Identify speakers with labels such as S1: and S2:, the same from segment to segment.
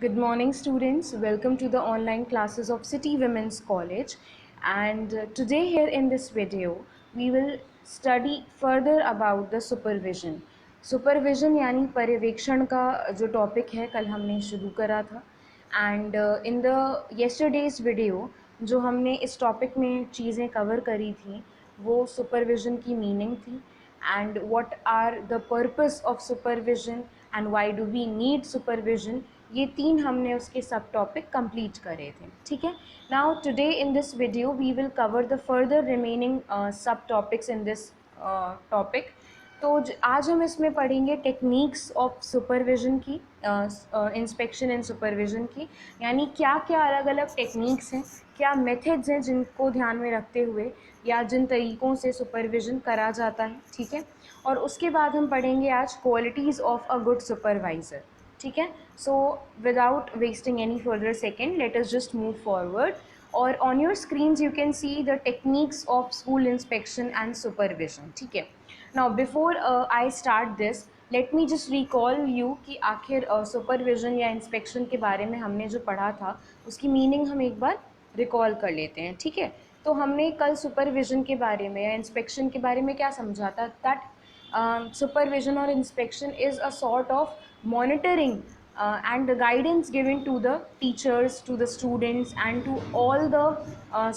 S1: Good morning, students. Welcome to the online classes of City Women's College. And today, here in this video, we will study further about the supervision. Supervision यानी पर्यवेक्षण का जो topic है कल हमने शुरू करा था. And in the yesterday's video जो हमने इस टॉपिक में चीज़ें कवर करी थी वो सुपरविज़न की मीनिंग थी and what are the purpose of supervision and why do we need supervision, ये तीन हमने उसके सब टॉपिक कंप्लीट करे थे. ठीक है. Now today in this video we will cover the further remaining subtopics in this topic. तो आज हम इसमें पढ़ेंगे टेक्निक्स ऑफ सुपरविज़न की, इंस्पेक्शन एंड सुपरविज़न की, यानी क्या क्या अलग अलग टेक्निक्स हैं, क्या मेथड्स हैं जिनको ध्यान में रखते हुए या जिन तरीक़ों से सुपरविज़न करा जाता है. ठीक है. और उसके बाद हम पढ़ेंगे आज qualities of a good supervisor. ठीक है. So without wasting any further second let us just move forward. और on your screens you can see the techniques of school inspection and supervision. ठीक है. Now before I start this let me just recall you कि आखिर supervision या inspection के बारे में हमने जो पढ़ा था उसकी मीनिंग हम एक बार रिकॉल कर लेते हैं. ठीक है. तो हमने कल सुपरविज़न के बारे में या इंस्पेक्शन के बारे में क्या समझा था, दैट सुपरविज़न और inspection is a sort of monitoring and the guidance given to the teachers, to the students and to all the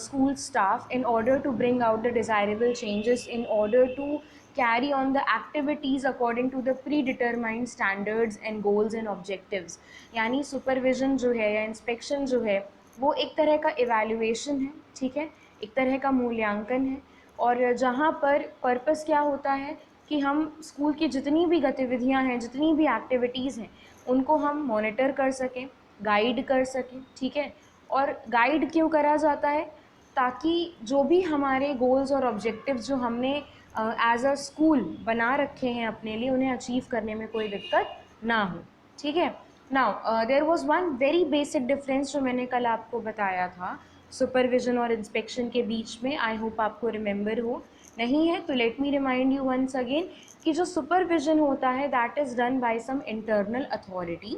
S1: school staff in order to bring out the desirable changes, in order to carry on the activities according to the predetermined standards and goals and objectives. यानी supervision जो है या inspection जो है वो एक तरह का इवैल्यूएशन है. ठीक है. एक तरह का मूल्यांकन है. और जहाँ पर पर्पस क्या होता है कि हम स्कूल की जितनी भी गतिविधियां हैं, जितनी भी एक्टिविटीज़ हैं, उनको हम मॉनिटर कर सकें, गाइड कर सकें. ठीक है. और गाइड क्यों करा जाता है, ताकि जो भी हमारे गोल्स और ऑब्जेक्टिव्स जो हमने एज अ स्कूल बना रखे हैं अपने लिए, उन्हें अचीव करने में कोई दिक्कत ना हो. ठीक है. Now there was one very basic difference जो मैंने कल आपको बताया था सुपरविज़न और इंस्पेक्शन के बीच में. आई होप आपको रिमेंबर हो. नहीं है तो let me remind you once again कि जो सुपरविज़न होता है that is done by some internal authority,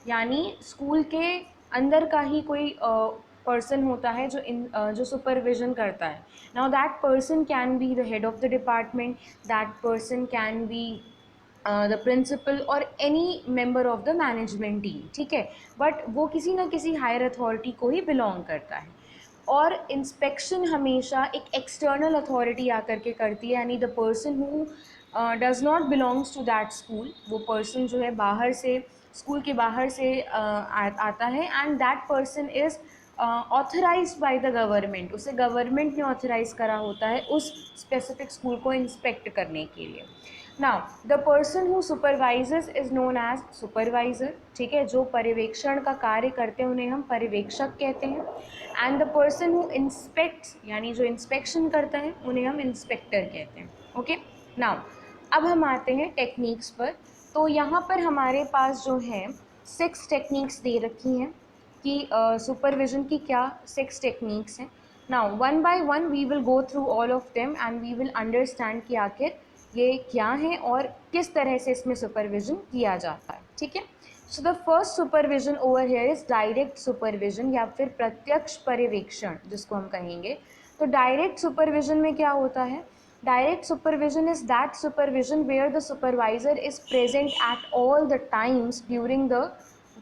S1: यानी स्कूल के अंदर का ही कोई पर्सन होता है जो सुपरविज़न करता है. Now that person can be the head of the department, that person can be the principal और any member of the management team. ठीक है. बट वो किसी न किसी हायर अथॉरिटी को ही बिलोंग करता है. और इंस्पेक्शन हमेशा एक एक्सटर्नल अथॉरिटी आकर के करती है, यानी the person who does not belongs to that school, वो पर्सन जो है बाहर से, स्कूल के बाहर से आता है and that person is authorised by the government. उसे गवर्नमेंट ने ऑथराइज करा होता है उस स्पेसिफिक स्कूल को इंस्पेक्ट करने के लिए. Now the person who supervises is known as supervisor. ठीक है. जो पर्यवेक्षण का कार्य करते हैं उन्हें हम पर्यवेक्षक कहते हैं. And the person who inspects, यानी जो इंस्पेक्शन करता है, उन्हें हम इंस्पेक्टर कहते हैं. ओके. नाउ अब हम आते हैं टेक्निक्स पर. तो यहाँ पर हमारे पास जो है 6 टेक्निक्स दे रखी हैं कि सुपरविज़न की क्या 6 टेक्निक्स हैं. Now one by one we will go through all of them and we will understand कि आखिर ये क्या है और किस तरह से इसमें सुपरविज़न किया जाता है. ठीक है. So the first supervision over here is direct supervision या फिर प्रत्यक्ष पर्यवेक्षण जिसको हम कहेंगे. तो डायरेक्ट सुपरविज़न में क्या होता है, direct supervision is that supervision where the supervisor is present at all the times during the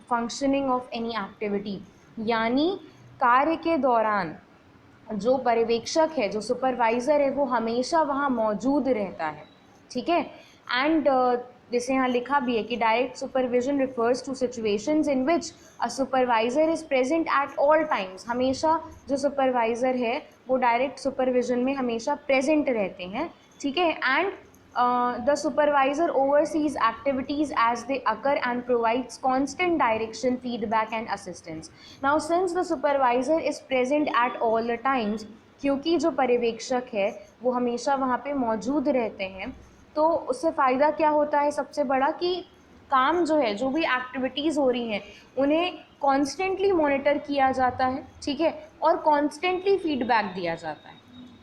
S1: functioning of any activity. यानी कार्य के दौरान जो पर्यवेक्षक है, जो सुपरवाइज़र है, वो हमेशा वहाँ मौजूद रहता है. ठीक है. एंड जैसे यहाँ लिखा भी है कि direct supervision refers to situations in which a supervisor is present at all times. हमेशा जो सुपरवाइज़र है वो डायरेक्ट सुपरविज़न में हमेशा प्रेजेंट रहते हैं. ठीक है. And the supervisor oversees activities as they occur and provides constant direction, feedback and assistance. Now since the supervisor is present at all the times, क्योंकि जो पर्यवेक्षक है वो हमेशा वहाँ पे मौजूद रहते हैं, तो उससे फ़ायदा क्या होता है सबसे बड़ा कि काम जो है, जो भी एक्टिविटीज़ हो रही हैं, उन्हें कॉन्स्टेंटली मॉनिटर किया जाता है. ठीक है. और कॉन्स्टेंटली फीडबैक दिया जाता है.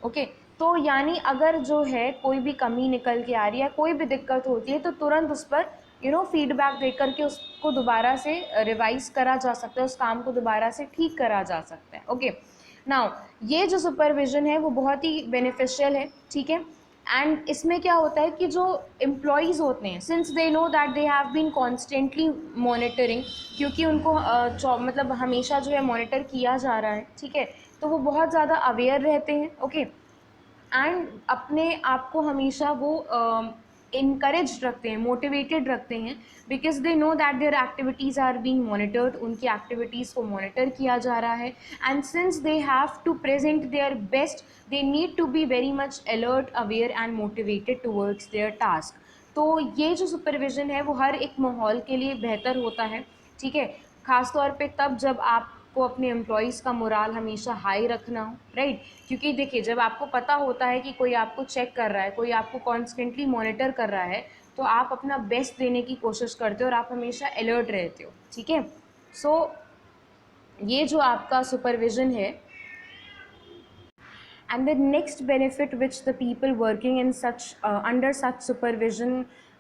S1: ओके. तो यानी अगर जो है कोई भी कमी निकल के आ रही है, कोई भी दिक्कत होती है, तो तुरंत उस पर फीडबैक दे करके उसको दोबारा से रिवाइज करा जा सकता है, उस काम को दोबारा से ठीक करा जा सकता है। ओके, नाउ ये जो सुपरविजन है वो बहुत ही बेनिफिशियल है, ठीक है। एंड इसमें क्या होता है कि जो एम्प्लॉयज़ होते हैं, since they know that they have been constantly monitoring, क्योंकि उनको मतलब हमेशा जो है मॉनिटर किया जा रहा है, ठीक है, तो वो बहुत ज़्यादा अवेयर रहते हैं। ओके, एंड अपने आप को हमेशा वो इनकरेज रखते हैं, मोटिवेटेड रखते हैं, because they know that their activities are being monitored, उनकी एक्टिविटीज़ को मॉनिटर किया जा रहा है। And since they have to present their best, they need to be very much alert, aware and motivated towards their task. तो ये जो supervision है वो हर एक माहौल के लिए बेहतर होता है, ठीक है, ख़ास तौर पे तब जब आपको अपने एम्प्लॉयज़ का मोराल हमेशा हाई रखना हो, राइट। क्योंकि देखिए, जब आपको पता होता है कि कोई आपको चेक कर रहा है, कोई आपको कॉन्स्टेंटली मॉनिटर कर रहा है, तो आप अपना बेस्ट देने की कोशिश करते हो और आप हमेशा अलर्ट रहते हो, ठीक है। सो ये जो आपका सुपरविज़न है, and the next benefit which the people working in such under such supervision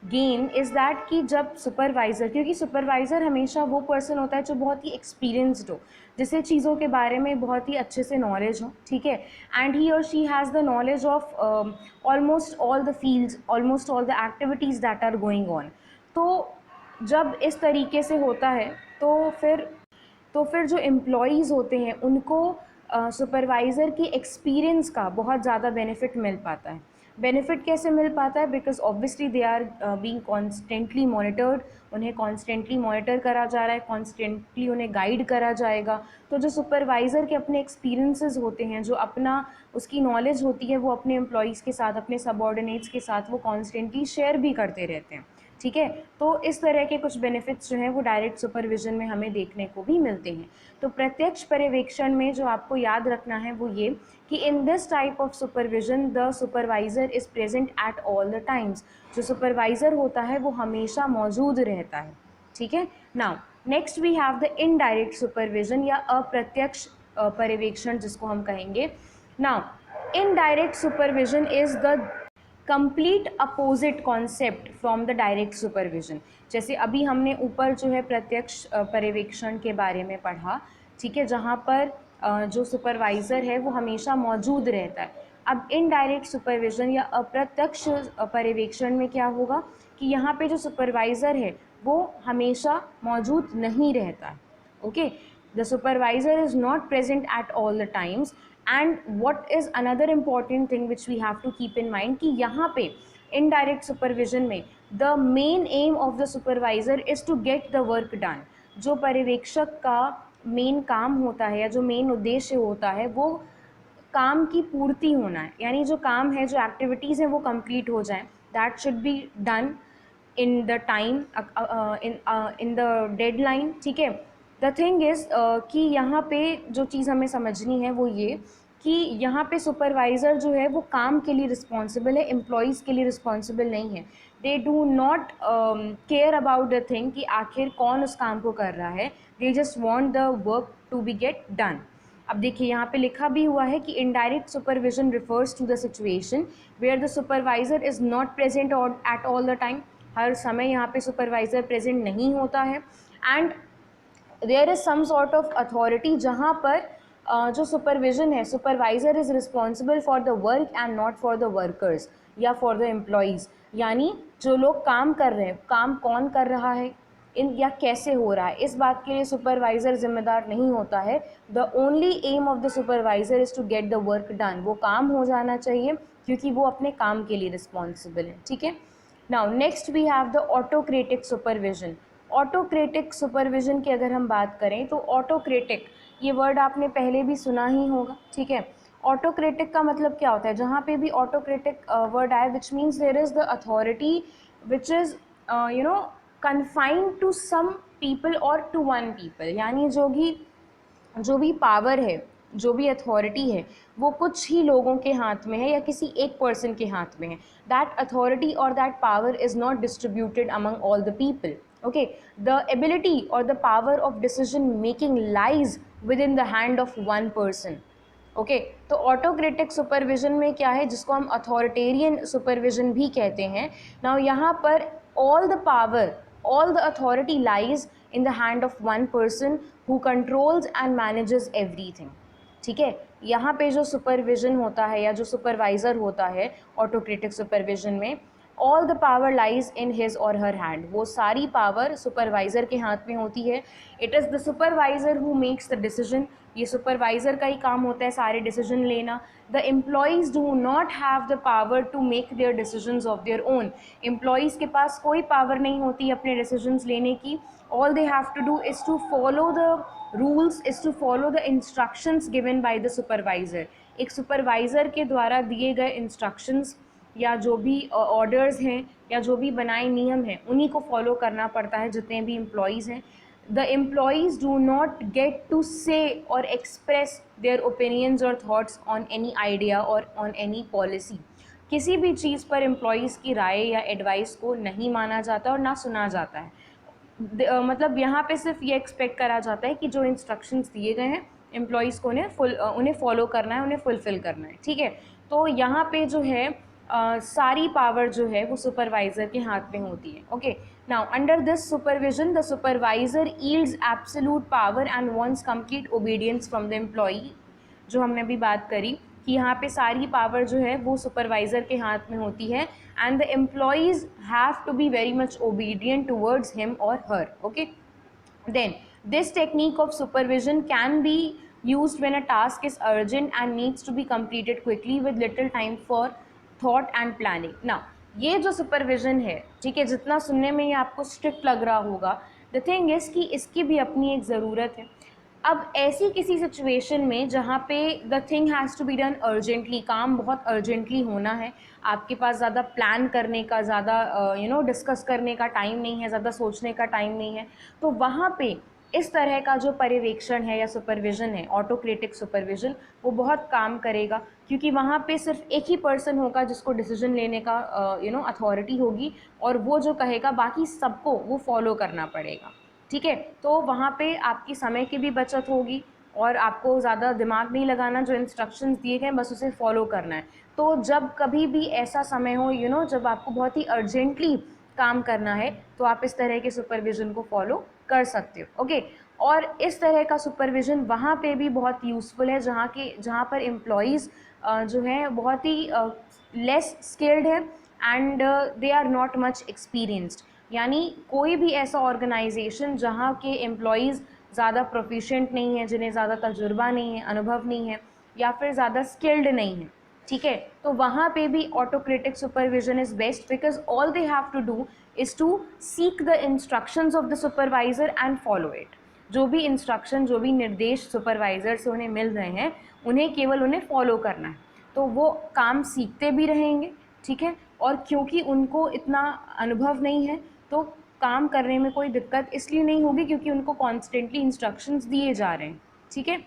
S1: gain is that कि जब सुपरवाइज़र, क्योंकि सुपरवाइज़र हमेशा वो पर्सन होता है जो बहुत ही एक्सपीरियंसड हो, जिसे चीज़ों के बारे में बहुत ही अच्छे से नॉलेज हो, ठीक है, एंड ही और she has the knowledge of almost all the fields, almost all the activities that are going on. तो जब इस तरीके से होता है तो फिर जो एम्प्लॉयज़ होते हैं उनको सुपरवाइज़र की एक्सपीरियंस का बहुत ज़्यादा बेनिफिट मिल पाता है। बेनिफिट कैसे मिल पाता है? Because obviously they are being constantly monitored, उन्हें कॉन्स्टेंटली मॉनिटर करा जा रहा है, कॉन्स्टेंटली उन्हें गाइड करा जाएगा। तो जो सुपरवाइज़र के अपने एक्सपीरियंसेस होते हैं, जो अपना उसकी नॉलेज होती है, वो अपने एम्प्लॉयज़ के साथ, अपने सबऑर्डिनेट्स के साथ वो कॉन्स्टेंटली शेयर भी करते रहते हैं, ठीक है। तो इस तरह के कुछ बेनिफिट्स जो हैं वो डायरेक्ट सुपरविज़न में हमें देखने को भी मिलते हैं। तो प्रत्यक्ष पर्यवेक्षण में जो आपको याद रखना है वो ये कि in this type of supervision the supervisor is present at all the times. जो सुपरवाइज़र होता है वो हमेशा मौजूद रहता है, ठीक है। Now next we have the indirect supervision या अप्रत्यक्ष पर्यवेक्षण जिसको हम कहेंगे। Now indirect supervision is the complete opposite concept from the direct supervision. जैसे अभी हमने ऊपर जो है प्रत्यक्ष पर्यवेक्षण के बारे में पढ़ा, ठीक है, जहाँ पर जो सुपरवाइज़र है वो हमेशा मौजूद रहता है। अब इनडायरेक्ट सुपरविज़न या अप्रत्यक्ष पर्यवेक्षण में क्या होगा कि यहाँ पे जो सुपरवाइज़र है वो हमेशा मौजूद नहीं रहता है। Okay, the supervisor is not present at all the times, and what is another important thing which we have to keep in mind कि यहाँ पे indirect supervision में the main aim of the supervisor is to get the work done। जो पर्यवेक्षक का main काम होता है या जो मेन उद्देश्य होता है वो काम की पूर्ति होना है, यानी जो काम है, जो एक्टिविटीज़ हैं वो कंप्लीट हो जाएं, that should be done in the time, in the deadline, ठीक है। द थिंग इज़ कि यहाँ पे जो चीज़ हमें समझनी है वो ये कि यहाँ पे सुपरवाइज़र जो है वो काम के लिए रिस्पॉन्सिबल है, एम्प्लॉयज़ के लिए रिस्पॉन्सिबल नहीं है। They do not care about the thing कि आखिर कौन उस काम को कर रहा है, they just want the work to be get done. अब देखिए यहाँ पे लिखा भी हुआ है कि indirect supervision refers to the situation where the supervisor is not present at all the time. हर समय यहाँ पे सुपरवाइज़र प्रेजेंट नहीं होता है, and there is some sort of authority जहाँ पर जो सुपरविज़न है, supervisor is responsible for the work and not for the workers या फॉर द एम्प्लॉयज़। यानी जो लोग काम कर रहे हैं, काम कौन कर रहा है इन या कैसे हो रहा है, इस बात के लिए सुपरवाइज़र जिम्मेदार नहीं होता है। The only aim of the supervisor is to get the work done. वो काम हो जाना चाहिए क्योंकि वो अपने काम के लिए रिस्पॉन्सिबल है, ठीक है। Now next we have the autocratic supervision. Autocratic supervision की अगर हम बात करें तो ऑटोक्रेटिक ये वर्ड आपने पहले भी सुना ही होगा, ठीक है। ऑटोक्रेटिक का मतलब क्या होता है? जहाँ पे भी ऑटोक्रेटिक वर्ड आए which means there is the authority which is confined to some people और टू वन पीपल। यानी जो भी पावर है, जो भी अथॉरिटी है वो कुछ ही लोगों के हाथ में है या किसी एक पर्सन के हाथ में है। दैट अथॉरिटी और that power is not distributed among all the people. Okay, the ability और the power of decision making lies within the hand of one person. Okay, तो ऑटोक्रेटिक सुपरविज़न में क्या है, जिसको हम अथॉरिटेरियन सुपरविज़न भी कहते हैं। नाउ यहाँ पर all the power All the authority lies in the hand of one person who controls and manages everything. ठीक है, यहाँ पे जो सुपरविजन होता है या जो सुपरवाइज़र होता है ऑटोक्रेटिक सुपरविजन में, all the power lies in his और हर हैंड, वो सारी पावर सुपरवाइज़र के हाथ में होती है. It is the supervisor who makes the decision, ये सुपरवाइज़र का ही काम होता है सारे डिसीजन लेना. The employees do not have the power to make their decisions of their own, employees के पास कोई पावर नहीं होती अपने डिसीजंस लेने की. All they have to do is to follow the rules, is to follow the instructions given by the supervisor. एक supervisor के द्वारा दिए गए इंस्ट्रक्शंस या जो भी ऑर्डर्स हैं या जो भी बनाए नियम हैं उन्हीं को फॉलो करना पड़ता है जितने भी एम्प्लॉयज़ हैं. The employees do not get to say और एक्सप्रेस देयर ओपिनियंस और थाट्स ऑन एनी आइडिया और ऑन एनी पॉलिसी. किसी भी चीज़ पर एम्प्लॉयज़ की राय या एडवाइस को नहीं माना जाता और ना सुना जाता है. मतलब यहाँ पे सिर्फ ये एक्सपेक्ट करा जाता है कि जो इंस्ट्रक्शंस दिए गए हैं एम्प्लॉयज़ को उन्हें फॉलो करना है, उन्हें फुलफ़िल करना है. ठीक है, तो यहाँ पे जो है सारी पावर जो है वो सुपरवाइज़र के हाथ में होती है. Okay, now under this supervision the supervisor yields absolute power and wants complete obedience from the employee. जो हमने अभी बात करी कि यहाँ पे सारी पावर जो है वो सुपरवाइज़र के हाथ में होती है and the employees have to be very much obedient towards him और her. Okay, then this technique of supervision can be used when a task is urgent and needs to be completed quickly with little time for thought and planning. Now ये जो supervision है, ठीक है, जितना सुनने में ये आपको स्ट्रिक्ट लग रहा होगा, द थिंग इज़ कि इसकी भी अपनी एक ज़रूरत है. अब ऐसी किसी सिचुएशन में जहाँ पे the thing has to be done urgently, काम बहुत अर्जेंटली होना है, आपके पास ज़्यादा प्लान करने का, ज़्यादा डिस्कस करने का टाइम नहीं है, ज़्यादा सोचने का टाइम नहीं है, तो वहाँ पे इस तरह का जो पर्यवेक्षण है या सुपरविज़न है, ऑटोक्रेटिक सुपरविज़न, वो बहुत काम करेगा. क्योंकि वहाँ पे सिर्फ एक ही पर्सन होगा जिसको डिसीजन लेने का अथॉरिटी होगी और वो जो कहेगा बाकी सबको वो फॉलो करना पड़ेगा. ठीक है, तो वहाँ पे आपकी समय की भी बचत होगी और आपको ज़्यादा दिमाग नहीं लगाना, जो इंस्ट्रक्शंस दिए गए बस उसे फॉलो करना है. तो जब कभी भी ऐसा समय हो जब आपको बहुत ही अर्जेंटली काम करना है तो आप इस तरह के सुपरविज़न को फॉलो कर सकते हो. ओके, और इस तरह का सुपरविज़न वहाँ पे भी बहुत यूज़फुल है जहाँ पर एम्प्लॉयज़ जो है बहुत ही लेस स्किल्ड है and they are not much experienced. यानी कोई भी ऐसा ऑर्गेनाइजेशन जहाँ के एम्प्लॉयज़ ज़्यादा प्रोफिशिएंट नहीं है, जिन्हें ज़्यादा तजुर्बा नहीं है, अनुभव नहीं है या फिर ज़्यादा स्किल्ड नहीं है, ठीक है, तो वहाँ पे भी autocratic supervision is best because all they have to do is to seek the instructions of the supervisor and follow it. जो भी इंस्ट्रक्शन, जो भी निर्देश सुपरवाइज़र से उन्हें मिल रहे हैं उन्हें केवल उन्हें फॉलो करना है. तो वो काम सीखते भी रहेंगे, ठीक है, और क्योंकि उनको इतना अनुभव नहीं है तो काम करने में कोई दिक्कत इसलिए नहीं होगी क्योंकि उनको कॉन्स्टेंटली इंस्ट्रक्शंस दिए जा रहे हैं. ठीक है,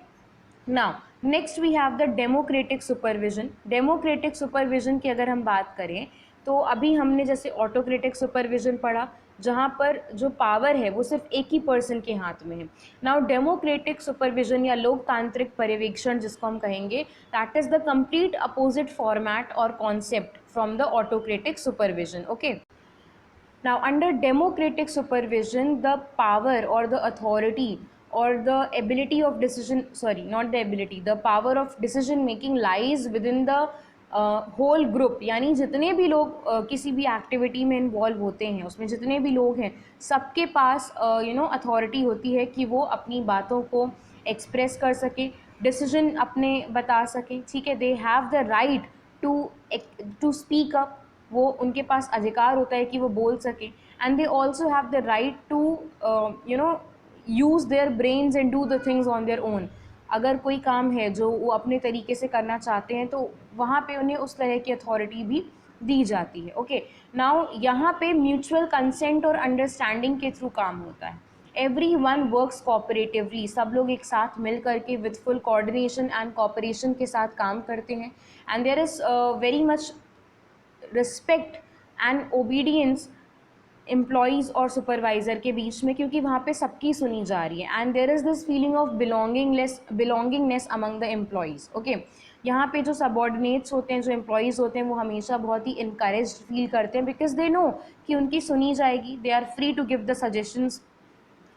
S1: now next we have the democratic supervision. Democratic supervision की अगर हम बात करें तो अभी हमने जैसे ऑटोक्रेटिक सुपरविजन पढ़ा जहाँ पर जो पावर है वो सिर्फ एक ही पर्सन के हाथ में है. नाउ डेमोक्रेटिक सुपरविजन या लोकतांत्रिक पर्यवेक्षण जिसको हम कहेंगे, that is the complete opposite format और concept from the autocratic supervision. Okay, now under democratic supervision the power or the authority or the ability of decision, sorry not the ability, the power of decision making lies within the whole group. यानी जितने भी लोग किसी भी activity में involve होते हैं उसमें जितने भी लोग हैं सबके पास अथॉरिटी होती है कि वो अपनी बातों को एक्सप्रेस कर सके, डिसीजन अपने बता सकें. ठीक है, they have the right to speak up, वो उनके पास अधिकार होता है कि वो बोल सकें. And they also have the right to use their brains and do the things on their own. अगर कोई काम है जो वो अपने तरीके से करना चाहते हैं तो वहाँ पे उन्हें उस तरह की अथॉरिटी भी दी जाती है. ओके, नाउ यहाँ पे म्यूचुअल कंसेंट और अंडरस्टैंडिंग के थ्रू काम होता है. एवरी वन वर्क्स कोऑपरेटिवली, सब लोग एक साथ मिल करके with full coordination and cooperation के साथ काम करते हैं. And there is very much respect and obedience employees और सुपरवाइज़र के बीच में, क्योंकि वहाँ पे सबकी सुनी जा रही है and there is this feeling of belongingness among the employees. Okay, यहाँ पे जो सबॉर्डिनेट्स होते हैं, जो एम्प्लॉयज़ होते हैं, वो हमेशा बहुत ही इनकरेज्ड फील करते हैं बिकॉज दे नो कि उनकी सुनी जाएगी, they are free to give the suggestions,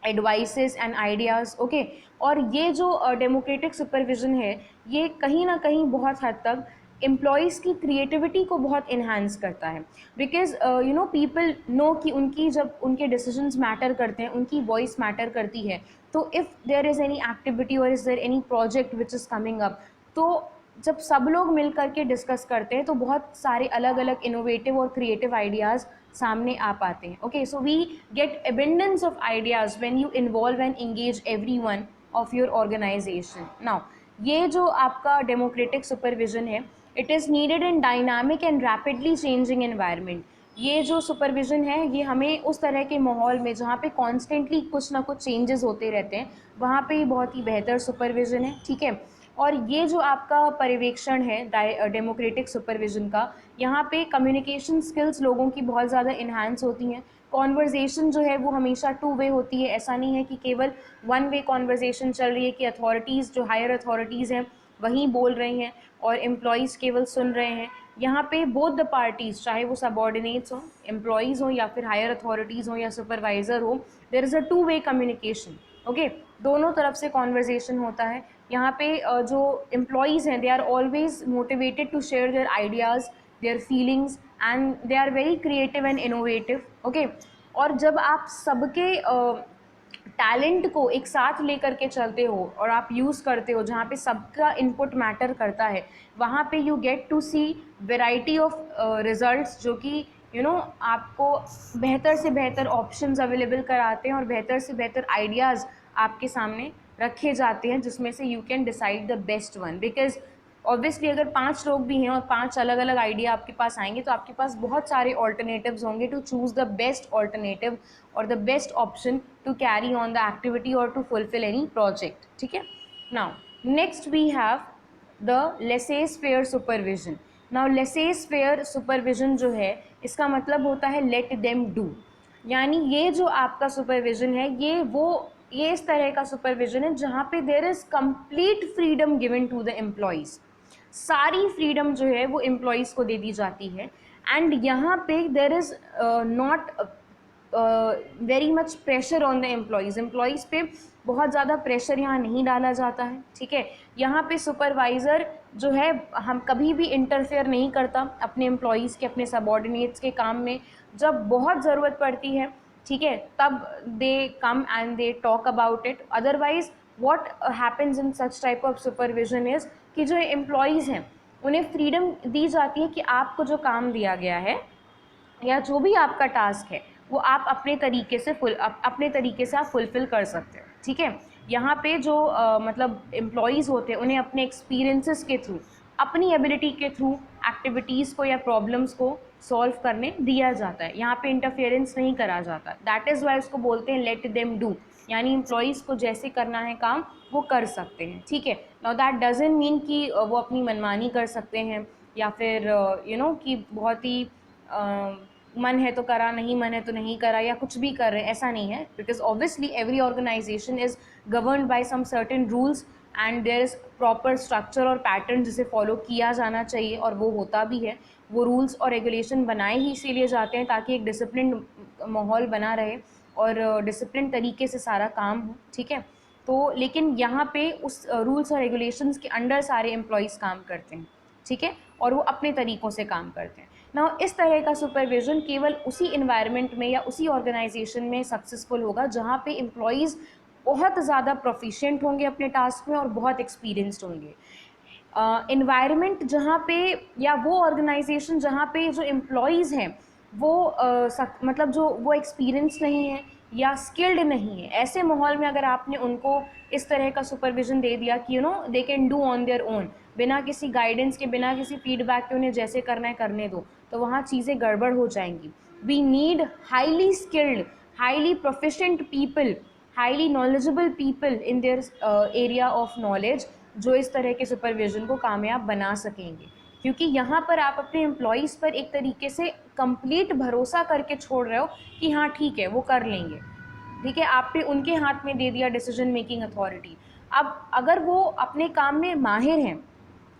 S1: advices and ideas. Okay, और ये जो डेमोक्रेटिक सुपरविज़न है, ये कहीं ना कहीं बहुत हद तक एम्प्लॉयज़ की क्रिएटिविटी को बहुत इन्हांस करता है because you know people know कि उनकी जब उनके डिसीजंस मैटर करते हैं, उनकी वॉइस मैटर करती है। तो if there is any activity और is there any project which is coming up, तो जब सब लोग मिल करके डिस्कस करते हैं तो बहुत सारे अलग अलग इनोवेटिव और क्रिएटिव आइडियाज़ सामने आ पाते हैं। Okay, so we get abundance of ideas when you involve and engage everyone of your organization. Now, ये जो आपका डेमोक्रेटिक सुपरविजन है, it is needed in dynamic and rapidly changing environment. ये जो सुपरविजन है, ये हमें उस तरह के माहौल में जहाँ पे कॉन्स्टेंटली कुछ ना कुछ चेंजेस होते रहते हैं, वहाँ पे बहुत ही बेहतर सुपरविजन है। ठीक है, और ये जो आपका पर्यवेक्षण है डेमोक्रेटिक सुपरविजन का, यहाँ पे कम्युनिकेशन स्किल्स लोगों की बहुत ज़्यादा इन्हांस होती हैं। कॉन्वर्जेसन जो है वो हमेशा टू वे होती है, ऐसा नहीं है कि केवल वन वे कॉन्वर्जेसन चल रही है कि अथॉरिटीज़ जो हायर अथॉरिटीज़ हैं वहीं बोल रही हैं और एम्प्लॉयज़ केवल सुन रहे हैं। यहाँ पे बोथ द पार्टीज़, चाहे वो सबॉर्डिनेट्स हों, एम्प्लॉयज़ हों या फिर हायर अथॉरिटीज़ हों या सुपरवाइज़र हो, there is a two way communication. Okay, दोनों तरफ से कॉन्वर्जेसन होता है। यहाँ पे जो एम्प्लॉयज़ हैं, they are always motivated to share their ideas, their feelings and they are very creative and innovative. Okay, और जब आप सबके टैलेंट को एक साथ लेकर के चलते हो और आप यूज़ करते हो, जहाँ पे सबका इनपुट मैटर करता है, वहाँ पे you get to see variety of results, जो कि यू नो आपको बेहतर से बेहतर ऑप्शंस अवेलेबल कराते हैं और बेहतर से बेहतर आइडियाज़ आपके सामने रखे जाते हैं, जिसमें से you can decide the best one. Because obviously अगर 5 लोग भी हैं और 5 अलग अलग आइडिया आपके पास आएंगे, तो आपके पास बहुत सारे ऑल्टरनेटिव्स होंगे to choose the best alternative और the best option to carry on the activity और टू फुलफिल एनी प्रोजेक्ट। ठीक है, now next we have the laissez faire supervision. Now laissez faire supervision जो है, इसका मतलब होता है लेट देम डू। यानी ये जो आपका सुपरविजन है, ये इस तरह का सुपरविजन है जहाँ पे there is complete freedom given to the employees. सारी फ्रीडम जो है वो एम्प्लॉयज़ को दे दी जाती है एंड यहाँ पे there is not very much pressure on the employees पे बहुत ज़्यादा प्रेशर यहाँ नहीं डाला जाता है। ठीक है, यहाँ पे सुपरवाइज़र जो है हम कभी भी इंटरफेयर नहीं करता अपने एम्प्लॉयज़ के, अपने सबॉर्डिनेट्स के काम में। जब बहुत ज़रूरत पड़ती है, ठीक है, तब they come and they talk about it. Otherwise what happens in such type of supervision is कि जो एम्प्लॉयज़ हैं उन्हें फ्रीडम दी जाती है कि आपको जो काम दिया गया है या जो भी आपका टास्क है वो आप अपने तरीके से आप फुलफ़िल कर सकते हो। ठीक है, यहाँ पे जो मतलब एम्प्लॉयज़ होते हैं उन्हें अपने एक्सपीरियंसेस के थ्रू, अपनी एबिलिटी के थ्रू एक्टिविटीज़ को या प्रॉब्लम्स को सॉल्व करने दिया जाता है। यहाँ पे इंटरफेरेंस नहीं करा जाता। दैट इज़ वाई उसको बोलते हैं लेट देम डू, यानी एम्प्लॉयज़ को जैसे करना है काम वो कर सकते हैं। ठीक है, नाउ दैट डजंट मीन कि वो अपनी मनमानी कर सकते हैं या फिर यू नो कि बहुत ही मन है तो करा, नहीं मन है तो नहीं करा, या कुछ भी कर रहे हैं, ऐसा नहीं है। Because obviously every organisation is governed by some certain rules and there is proper structure और पैटर्न जिसे फॉलो किया जाना चाहिए, और वो होता भी है। वो रूल्स और रेगुलेशन बनाए ही इसीलिए जाते हैं ताकि एक डिसिप्लिन माहौल बना रहे और डिसिप्लिन तरीके से सारा काम हो। ठीक है, तो लेकिन यहाँ पे उस रूल्स और रेगुलेशंस के अंडर सारे एम्प्लॉयज़ काम करते हैं। ठीक है, और वो अपने तरीक़ों से काम करते हैं ना। इस तरह का सुपरविज़न केवल उसी इन्वायरमेंट में या उसी ऑर्गेनाइजेशन में सक्सेसफुल होगा जहाँ पे एम्प्लॉयज़ बहुत ज़्यादा प्रोफिशिएंट होंगे अपने टास्क में और बहुत एक्सपीरियंस्ड होंगे। इन्वायरमेंट जहाँ पे या वो ऑर्गेनाइजेशन जहाँ पे जो एम्प्लॉयज़ हैं वो मतलब जो वो एक्सपीरियंस नहीं है या स्किल्ड नहीं है, ऐसे माहौल में अगर आपने उनको इस तरह का सुपरविज़न दे दिया कि you know they can do on their own, बिना किसी गाइडेंस के, बिना किसी फीडबैक के उन्हें जैसे करना है करने दो, तो वहाँ चीज़ें गड़बड़ हो जाएंगी। We need highly skilled, highly proficient people, highly knowledgeable people in their area of knowledge, जो इस तरह के सुपरविज़न को कामयाब बना सकेंगे। क्योंकि यहाँ पर आप अपने एम्प्लॉयज़ पर एक तरीके से कंप्लीट भरोसा करके छोड़ रहे हो कि हाँ ठीक है वो कर लेंगे, ठीक है, आप पे उनके हाथ में दे दिया डिसीजन मेकिंग अथॉरिटी। अब अगर वो अपने काम में माहिर हैं,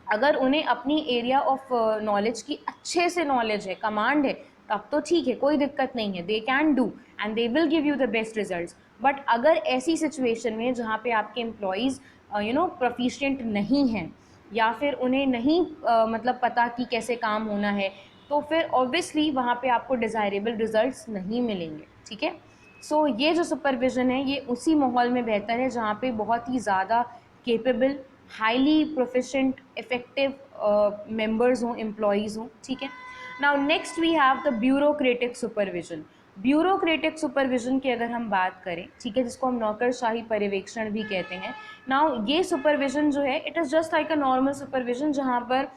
S1: अगर उन्हें अपनी एरिया ऑफ नॉलेज की अच्छे से नॉलेज है, कमांड है, तब तो ठीक है, कोई दिक्कत नहीं है, they can do and they will give you the best results. But अगर ऐसी सिचुएशन में जहाँ पे आपके एम्प्लॉयज़ प्रोफिशिएंट नहीं हैं या फिर उन्हें नहीं मतलब पता कि कैसे काम होना है, तो फिर ऑब्वियसली वहाँ पे आपको डिज़ायरेबल रिजल्ट्स नहीं मिलेंगे, ठीक है। सो ये जो सुपरविज़न है ये उसी माहौल में बेहतर है जहाँ पे बहुत ही ज़्यादा capable, highly proficient, effective members हों, एम्प्लॉयज़ हों, ठीक है। Now next we have the bureaucratic supervision. Bureaucratic supervision की अगर हम बात करें, ठीक है, जिसको हम नौकरशाही पर्यवेक्षण भी कहते हैं। नाउ ये सुपरविजन जो है it is just like a normal supervision, जहाँ पर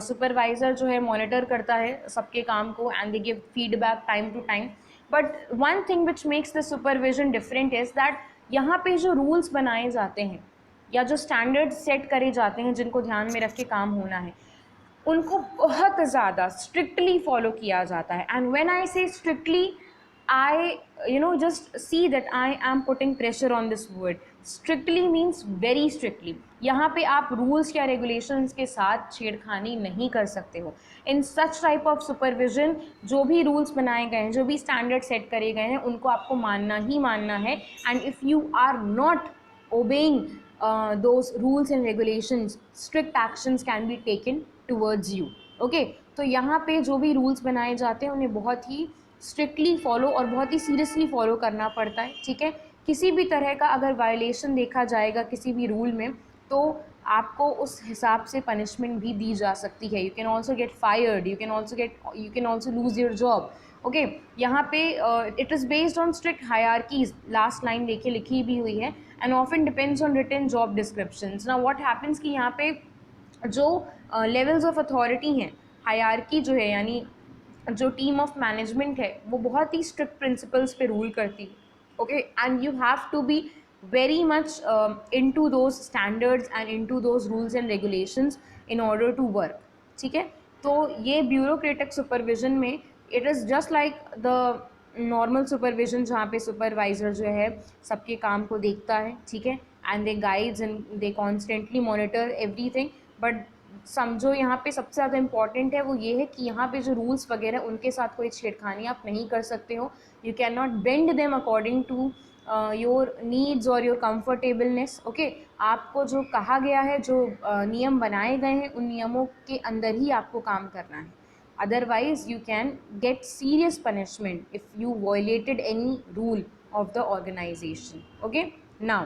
S1: सुपरवाइज़र जो है मॉनिटर करता है सबके काम को and they give feedback time to time. But one thing which makes the supervision different is that यहाँ पे जो रूल्स बनाए जाते हैं या जो स्टैंडर्ड सेट करे जाते हैं जिनको ध्यान में रख के काम होना है, उनको बहुत ज़्यादा स्ट्रिक्टली फॉलो किया जाता है। एंड व्हेन आई से strictly, I just see that I am putting pressure on this word. Strictly means very strictly. यहाँ पे आप रूल्स या रेगुलेशंस के साथ छेड़खानी नहीं कर सकते हो। इन सच टाइप ऑफ सुपरविजन जो भी रूल्स बनाए गए हैं, जो भी स्टैंडर्ड सेट करे गए हैं, उनको आपको मानना ही मानना है। And if you are not obeying those rules and regulations, strict actions can be taken towards you, okay। तो यहाँ पे जो भी रूल्स बनाए जाते हैं उन्हें बहुत ही स्ट्रिक्टली फॉलो और बहुत ही सीरियसली फॉलो करना पड़ता है, ठीक है। किसी भी तरह का अगर वायलेशन देखा जाएगा किसी भी रूल में, तो आपको उस हिसाब से पनिशमेंट भी दी जा सकती है। You can also get fired, you can also lose your job, okay. यहाँ पे it is based on strict hierarchies, last line देखिए लिखी भी हुई है, and often depends on written job descriptions. Now what happens कि यहाँ पे जो लेवल्स ऑफ अथॉरिटी हैं, हायरार्की जो है यानी जो टीम ऑफ मैनेजमेंट है, वो बहुत ही स्ट्रिक्ट प्रिंसिपल्स पे रूल करती है, okay. And you have to be very much into those standards and into those rules and regulations in order to work, ठीक है। तो ये ब्यूरोक्रेटिक सुपरविजन में it is just like the normal supervision, जहाँ पे supervisor जो है सबके काम को देखता है, ठीक है, and they guides and they constantly monitor everything. But समझो यहाँ पे सबसे ज़्यादा इम्पॉर्टेंट है वो ये है कि यहाँ पे जो रूल्स वगैरह उनके साथ कोई छेड़खानी आप नहीं कर सकते हो। You can not bend them according to your needs और योर कंफर्टेबलनेस, ओके। आपको जो कहा गया है, जो नियम बनाए गए हैं, उन नियमों के अंदर ही आपको काम करना है। Otherwise you can get serious punishment if you violated any rule of the organisation, okay. Now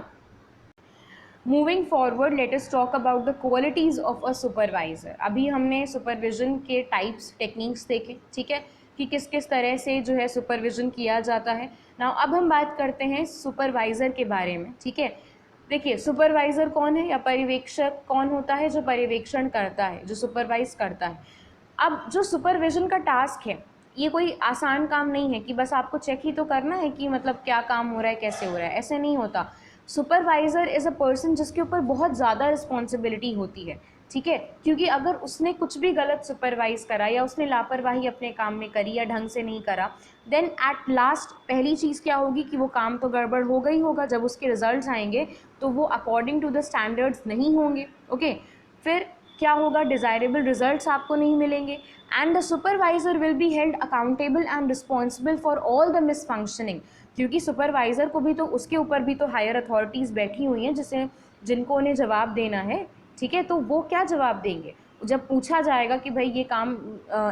S1: moving forward, let us talk about the qualities of a supervisor. अभी हमने सुपरविजन के टाइप्स, टेक्निक्स देखे, ठीक है, कि किस किस तरह से जो है सुपरविजन किया जाता है। नाउ अब हम बात करते हैं सुपरवाइज़र के बारे में, ठीक है। देखिए सुपरवाइज़र कौन है या पर्यवेक्षक कौन होता है? जो पर्यवेक्षण करता है, जो सुपरवाइज करता है। अब जो सुपरविजन का टास्क है, ये कोई आसान काम नहीं है कि बस आपको चेक ही तो करना है कि मतलब क्या काम हो रहा है, कैसे हो रहा है, ऐसे नहीं होता। सुपरवाइज़र इज़ अ पर्सन जिसके ऊपर बहुत ज़्यादा रिस्पॉन्सिबिलिटी होती है, ठीक है, क्योंकि अगर उसने कुछ भी गलत सुपरवाइज़ करा या उसने लापरवाही अपने काम में करी या ढंग से नहीं करा, देन एट लास्ट पहली चीज़ क्या होगी कि वो काम तो गड़बड़ होगा ही होगा। जब उसके रिजल्ट्स आएंगे तो वो अकॉर्डिंग टू द स्टैंडर्ड्स नहीं होंगे, ओके। फिर क्या होगा? डिज़ायरेबल रिजल्ट्स आपको नहीं मिलेंगे and the supervisor will be held accountable and responsible for all the misfunctioning, क्योंकि सुपरवाइज़र को भी तो, उसके ऊपर भी तो हायर अथॉरिटीज़ बैठी हुई हैं जिनको उन्हें जवाब देना है, ठीक है। तो वो क्या जवाब देंगे जब पूछा जाएगा कि भाई ये काम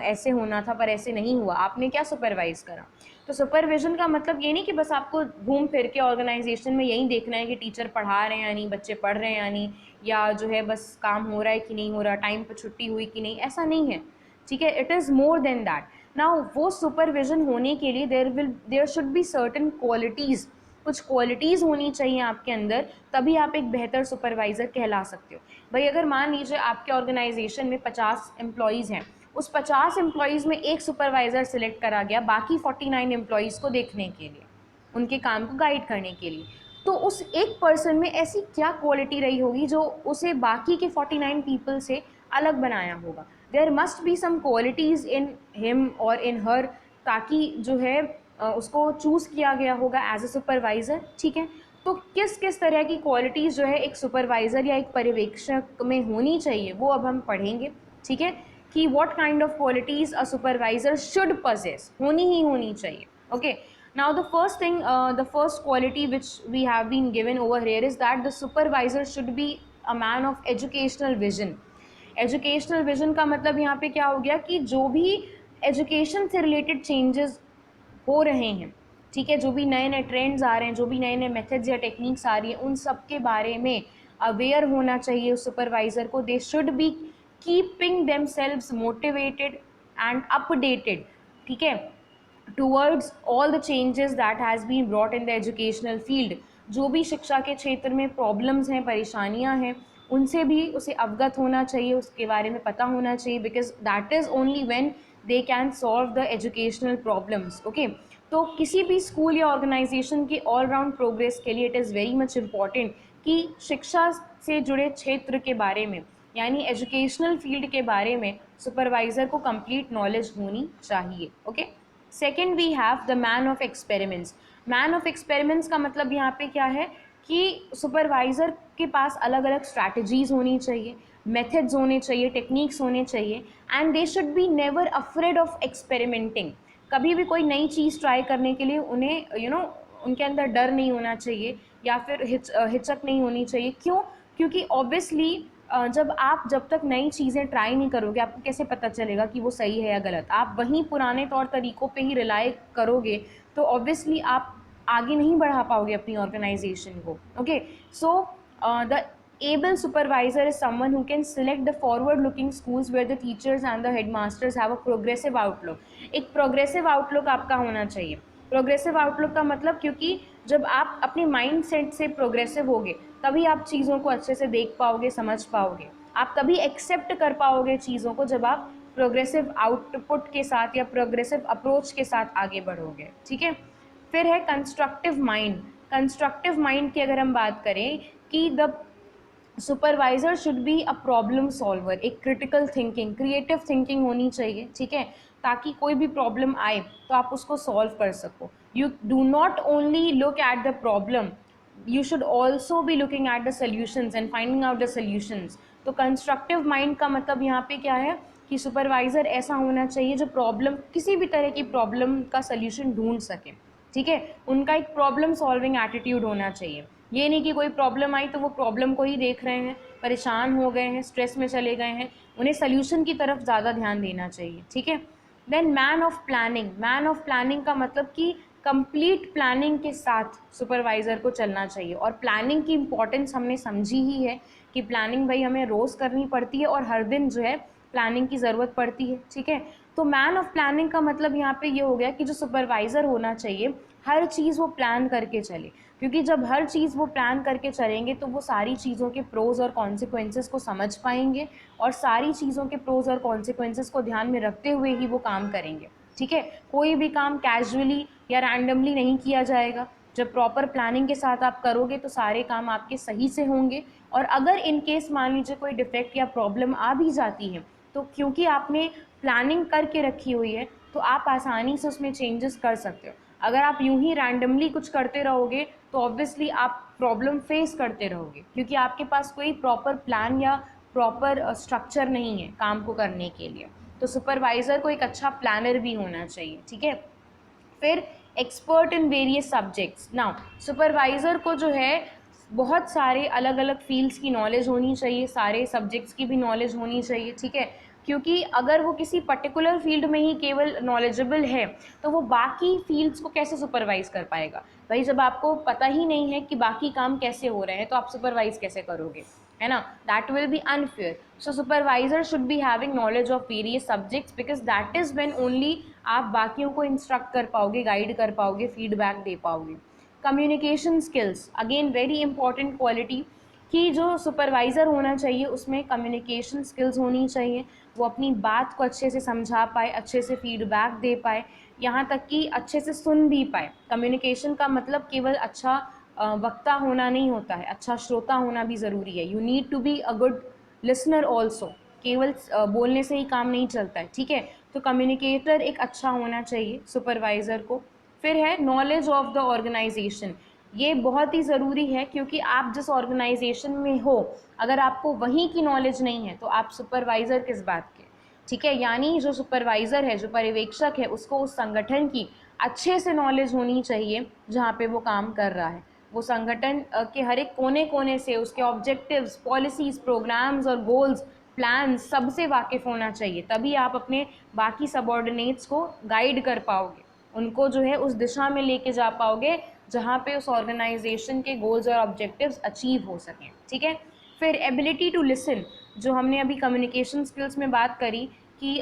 S1: ऐसे होना था पर ऐसे नहीं हुआ, आपने क्या सुपरवाइज़ करा? तो सुपरविज़न का मतलब ये नहीं कि बस आपको घूम फिर के ऑर्गेनाइजेशन में यही देखना है कि टीचर पढ़ा रहे हैं या नहीं, बच्चे पढ़ रहे हैं या नहीं, या जो है बस काम हो रहा है कि नहीं हो रहा, टाइम पर छुट्टी हुई कि नहीं, ऐसा नहीं है, ठीक है। It is more than that. Now वो सुपरविज़न होने के लिए there should be certain qualities, कुछ क्वालिटीज़ होनी चाहिए आपके अंदर, तभी आप एक बेहतर सुपरवाइज़र कहला सकते हो। भाई अगर मान लीजिए आपके ऑर्गेनाइजेशन में 50 एम्प्लॉयज़ हैं, उस 50 एम्प्लॉयज़ में एक सुपरवाइज़र सिलेक्ट करा गया बाकी 49 एम्प्लॉयज़ को देखने के लिए, उनके काम को गाइड करने के लिए, तो उस एक पर्सन में ऐसी क्या क्वालिटी रही होगी जो उसे बाकी के 49 पीपल से अलग बनाया होगा? There must be some qualities in him और इन हर, ताकि जो है उसको चूज़ किया गया होगा एज अ सुपरवाइज़र, ठीक है। तो किस किस तरह की क्वालिटीज़ जो है एक सुपरवाइज़र या एक पर्यवेक्षक में होनी चाहिए वो अब हम पढ़ेंगे, ठीक है, कि what kind of qualities a supervisor should possess, होनी ही होनी चाहिए, okay. Now the first thing, the first quality which we have been given over here is that the supervisor should be a man of educational vision. Educational vision का मतलब यहाँ पे क्या हो गया कि जो भी एजुकेशन से रिलेटेड चेंजेस हो रहे हैं, ठीक है, जो भी नए नए ट्रेंड्स आ रहे हैं, जो भी नए नए मेथड्स या टेक्निक्स आ रही हैं, उन सब के बारे में अवेयर होना चाहिए उस सुपरवाइज़र को. They should be keeping themselves motivated and updated, ठीक है, towards all the changes that has been brought in the educational field. जो भी शिक्षा के क्षेत्र में प्रॉब्लम्स हैं, परेशानियां हैं, उनसे भी उसे अवगत होना चाहिए, उसके बारे में पता होना चाहिए, because that is only when they can solve the educational problems, okay. तो किसी भी स्कूल या ऑर्गेनाइजेशन के ऑलराउंड प्रोग्रेस के लिए it is very much important कि शिक्षा से जुड़े क्षेत्र के बारे में, यानी एजुकेशनल फील्ड के बारे में सुपरवाइज़र को कंप्लीट नॉलेज होनी चाहिए, okay. Second we have the man of experiments. Man of experiments का मतलब यहाँ पे क्या है कि सुपरवाइज़र के पास अलग अलग स्ट्रैटेजीज़ होनी चाहिए, मेथड्स होने चाहिए, टेक्निक्स होने चाहिए, and they should be never afraid of experimenting. कभी भी कोई नई चीज़ ट्राई करने के लिए उन्हें उनके अंदर डर नहीं होना चाहिए या फिर हिचक नहीं होनी चाहिए. क्यों? क्योंकि ऑब्वियसली जब तक नई चीज़ें ट्राई नहीं करोगे, आपको कैसे पता चलेगा कि वो सही है या गलत. आप वहीं पुराने तौर तरीक़ों पे ही रिलाई करोगे तो ऑब्वियसली आप आगे नहीं बढ़ा पाओगे अपनी ऑर्गेनाइजेशन को, okay. So the able supervisor is someone who can select the forward looking schools where the teachers and the headmasters have a progressive outlook. एक progressive outlook आपका होना चाहिए. प्रोग्रेसिव आउटलुक का मतलब, क्योंकि जब आप अपने माइंड सेट से प्रोग्रेसिव होगे तभी आप चीज़ों को अच्छे से देख पाओगे, समझ पाओगे. आप तभी एक्सेप्ट कर पाओगे चीज़ों को जब आप प्रोग्रेसिव आउटपुट के साथ या प्रोग्रेसिव अप्रोच के साथ आगे बढ़ोगे, ठीक है. फिर है कंस्ट्रक्टिव माइंड. कंस्ट्रक्टिव माइंड की अगर हम बात करें कि the supervisor should be a problem solver. एक क्रिटिकल थिंकिंग, क्रिएटिव थिंकिंग होनी चाहिए, ठीक है, ताकि कोई भी प्रॉब्लम आए तो आप उसको सॉल्व कर सको. You do not only look at the problem, you should also be looking at the solutions and finding out the solutions. तो कंस्ट्रक्टिव माइंड का मतलब यहाँ पे क्या है कि सुपरवाइज़र ऐसा होना चाहिए जो प्रॉब्लम, किसी भी तरह की प्रॉब्लम का सोल्यूशन ढूंढ सके, ठीक है. उनका एक प्रॉब्लम सॉल्विंग एटीट्यूड होना चाहिए. ये नहीं कि कोई प्रॉब्लम आई तो वो प्रॉब्लम को ही देख रहे हैं, परेशान हो गए हैं, स्ट्रेस में चले गए हैं. उन्हें सोल्यूशन की तरफ ज़्यादा ध्यान देना चाहिए, ठीक है. Then man of planning. Man of planning का मतलब कि कंप्लीट प्लानिंग के साथ सुपरवाइज़र को चलना चाहिए. और प्लानिंग की इम्पॉर्टेंस हमने समझी ही है कि प्लानिंग भाई हमें रोज़ करनी पड़ती है और हर दिन जो है प्लानिंग की ज़रूरत पड़ती है, ठीक है. तो मैन ऑफ प्लानिंग का मतलब यहाँ पे ये हो गया कि जो सुपरवाइज़र होना चाहिए हर चीज़ वो प्लान करके चले, क्योंकि जब हर चीज़ वो प्लान करके चलेंगे तो वो सारी चीज़ों के प्रोज़ और कॉन्सिक्वेंसेस को समझ पाएंगे और सारी चीज़ों के प्रोज़ और कॉन्सिक्वेंसेस को ध्यान में रखते हुए ही वो काम करेंगे, ठीक है. कोई भी काम कैजुअली या रैंडमली नहीं किया जाएगा. जब प्रॉपर प्लानिंग के साथ आप करोगे तो सारे काम आपके सही से होंगे. और अगर इन केस मान लीजिए कोई डिफेक्ट या प्रॉब्लम आ भी जाती है तो क्योंकि आपने प्लानिंग करके रखी हुई है तो आप आसानी से उसमें चेंजेस कर सकते हो. अगर आप यूं ही रैंडमली कुछ करते रहोगे तो ऑब्वियसली आप प्रॉब्लम फेस करते रहोगे, क्योंकि आपके पास कोई प्रॉपर प्लान या प्रॉपर स्ट्रक्चर नहीं है काम को करने के लिए. तो सुपरवाइज़र को एक अच्छा प्लानर भी होना चाहिए, ठीक है. फिर expert in various subjects. Now supervisor को जो है बहुत सारे अलग अलग फील्ड्स की नॉलेज होनी चाहिए, सारे सब्जेक्ट्स की भी नॉलेज होनी चाहिए, ठीक है. क्योंकि अगर वो किसी पर्टिकुलर फील्ड में ही केवल नॉलेजेबल है तो वो बाकी फील्ड्स को कैसे सुपरवाइज़ कर पाएगा. भाई जब आपको पता ही नहीं है कि बाकी काम कैसे हो रहे हैं तो आप सुपरवाइज़ कैसे करोगे, है ना. That will be unfair. So supervisor should be having knowledge of various subjects, because that is when only आप बाकियों को इंस्ट्रक्ट कर पाओगे, गाइड कर पाओगे, फीडबैक दे पाओगे. Communication skills, again very important quality, कि जो सुपरवाइज़र होना चाहिए उसमें कम्युनिकेशन स्किल्स होनी चाहिए. वो अपनी बात को अच्छे से समझा पाए, अच्छे से फीडबैक दे पाए, यहाँ तक कि अच्छे से सुन भी पाए. कम्युनिकेशन का मतलब केवल अच्छा वक्ता होना नहीं होता है, अच्छा श्रोता होना भी ज़रूरी है. You need to be a good listener also. केवल बोलने से ही काम नहीं चलता है, ठीक है। तो कम्युनिकेटर एक अच्छा होना चाहिए सुपरवाइज़र को। फिर है नॉलेज ऑफ द ऑर्गेनाइजेशन। ये बहुत ही ज़रूरी है, क्योंकि आप जिस ऑर्गेनाइजेशन में हो, अगर आपको वहीं की नॉलेज नहीं है तो आप सुपरवाइज़र किस बात के, ठीक है। यानी जो सुपरवाइज़र है, जो पर्यवेक्षक है, उसको उस संगठन की अच्छे से नॉलेज होनी चाहिए जहाँ पे वो काम कर रहा है। वो संगठन के हर एक कोने कोने से, उसके ऑब्जेक्टिव्स, पॉलिसीज़, प्रोग्राम्स और गोल्स, प्लान सबसे वाकिफ़ होना चाहिए। तभी आप अपने बाकी सबॉर्डिनेट्स को गाइड कर पाओगे, उनको जो है उस दिशा में लेके जा पाओगे जहाँ पे उस ऑर्गेनाइजेशन के गोल्स और ऑब्जेक्टिव्स अचीव हो सकें, ठीक है। फिर एबिलिटी टू लिसन, जो हमने अभी कम्युनिकेशन स्किल्स में बात करी कि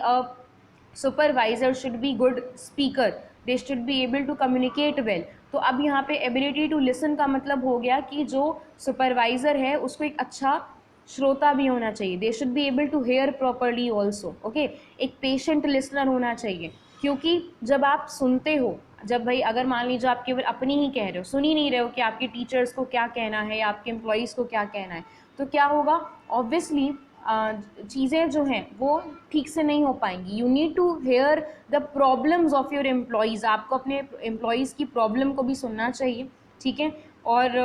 S1: supervisor should be good speaker, they should be able to communicate well. तो अब यहाँ पे एबिलिटी टू लिसन का मतलब हो गया कि जो सुपरवाइजर है उसको एक अच्छा श्रोता भी होना चाहिए, they should be able to hear properly also, okay. एक पेशेंट लिसनर होना चाहिए, क्योंकि जब आप सुनते हो, जब भाई अगर मान लीजिए आप केवल अपनी ही कह रहे हो, सुन ही नहीं रहे हो कि आपके टीचर्स को क्या कहना है या आपके एम्प्लॉयज़ को क्या कहना है, तो क्या होगा, ऑब्वियसली चीज़ें जो हैं वो ठीक से नहीं हो पाएंगी। You need to hear the problems of your employees, आपको अपने एम्प्लॉयज़ की प्रॉब्लम को भी सुनना चाहिए, ठीक है। और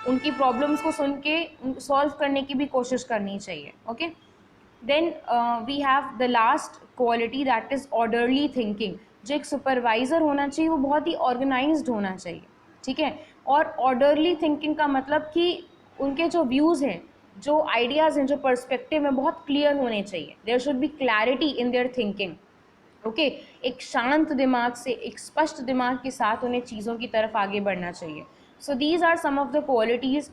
S1: उनकी प्रॉब्लम्स को सुन के सॉल्व करने की भी कोशिश करनी चाहिए, okay. Then we have the last quality, that is orderly thinking. जो एक सुपरवाइज़र होना चाहिए वो बहुत ही ऑर्गेनाइज्ड होना चाहिए, ठीक है। और ऑर्डरली थिंकिंग का मतलब कि उनके जो व्यूज़ हैं, जो आइडियाज़ हैं, जो पर्सपेक्टिव हैं, बहुत क्लियर होने चाहिए। There should be clarity in their thinking, okay. एक शांत दिमाग से, एक स्पष्ट दिमाग के साथ उन्हें चीज़ों की तरफ आगे बढ़ना चाहिए। So these are some of the qualities.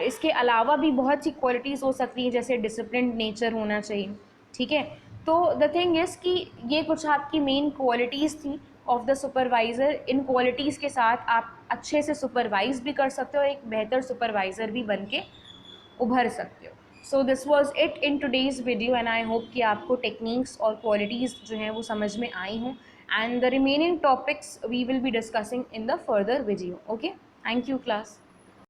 S1: इसके अलावा भी बहुत सी क्वालिटीज़ हो सकती हैं, जैसे डिसिप्लिन नेचर होना चाहिए, ठीक है। तो द थिंग इज़ कि ये कुछ आपकी मेन क्वालिटीज़ थी of the supervisor. In qualities के साथ आप अच्छे से सुपरवाइज भी कर सकते हो, एक बेहतर सुपरवाइज़र भी बन के उभर सकते हो। So this was it in today's video, and I hope कि आपको टेक्निक्स और क्वालिटीज़ जो हैं वो समझ में आई हों, and the remaining topics we will be discussing in the further video, okay. Thank you class.